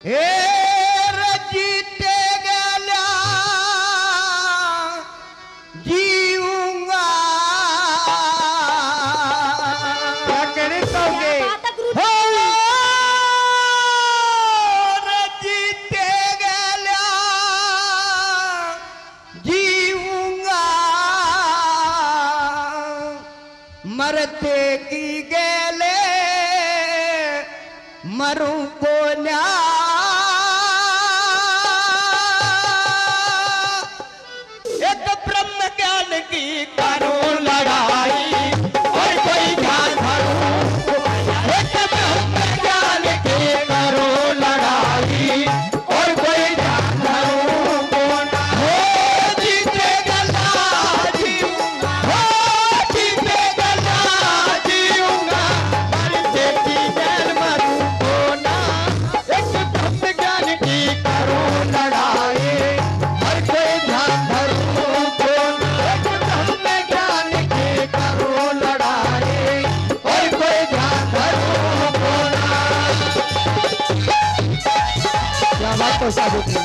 हे रजीते गेल्या जीऊंगा क्या कहने चाहोगे? हो रजीते गेल्या जीऊंगा मरते की गेले मरूं कोन्या एक ब्रह्म ज्ञान की करूं लड़ाई और कोई ध्यान धरूं एक ब्रह्म ज्ञान की करूं लड़ाई और कोई ध्यान धरूं कोना हो जीतेगा ना जीऊंगा हो जीतेगा ना जीऊंगा मरते की गेल मरूं कोना एक ब्रह्म ज्ञान की करूं लड़ाई और कोई ध्यान धरूं कोना एक ब्रह्म ज्ञान की करूं लड़ाई और कोई ध्यान धरूं कोना। क्या बात तो साबित है।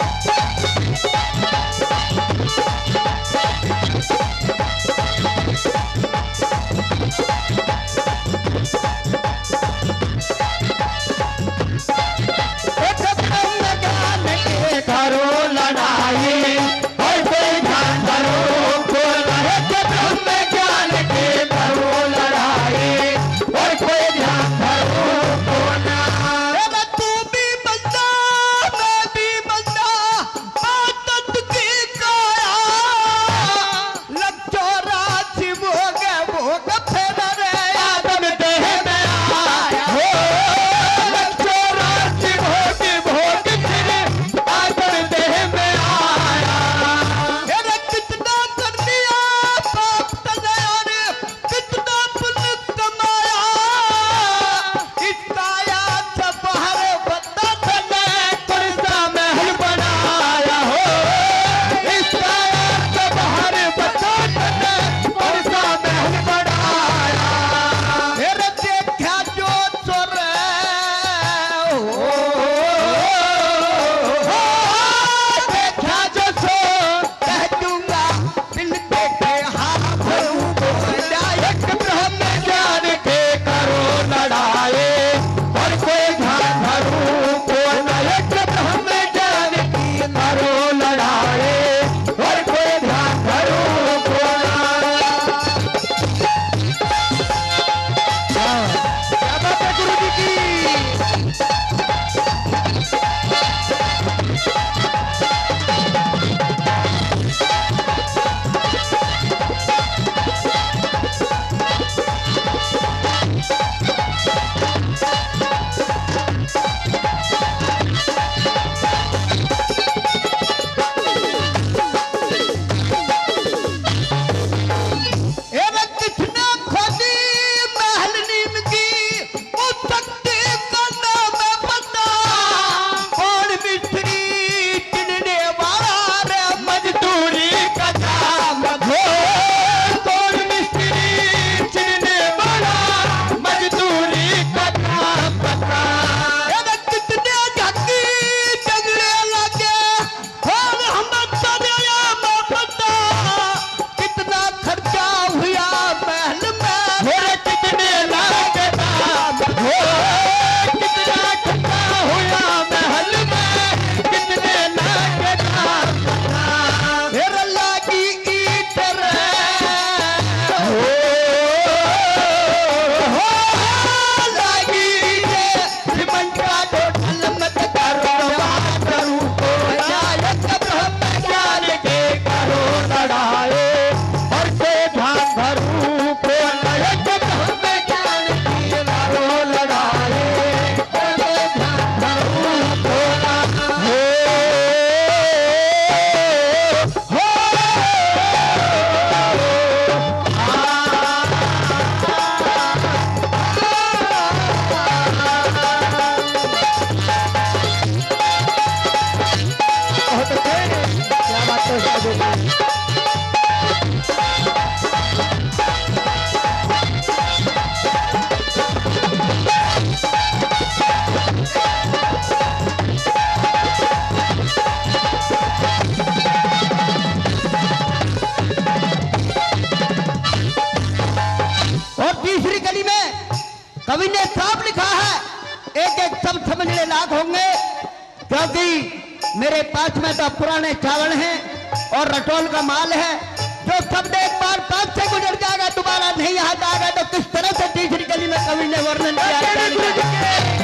एक ब्रह्म ज्ञान के करो लड़ाई और कोई ध्यान धरो कोना एक ब्रह्म ज्ञान के करो लड़ाई और कोई ध्यान धरो कोना। तू भी बंदा मैं भी बंदा कवि ने साफ लिखा है, एक एक शब्द समझने लायक होंगे, क्योंकि मेरे पास में तो पुराने चावल हैं और रटोल का माल है। जो शब्द एक बार पास से गुजर जाएगा दोबारा नहीं याद आएगा। तो किस तरह से तीसरी गली में कवि ने वर्णन किया।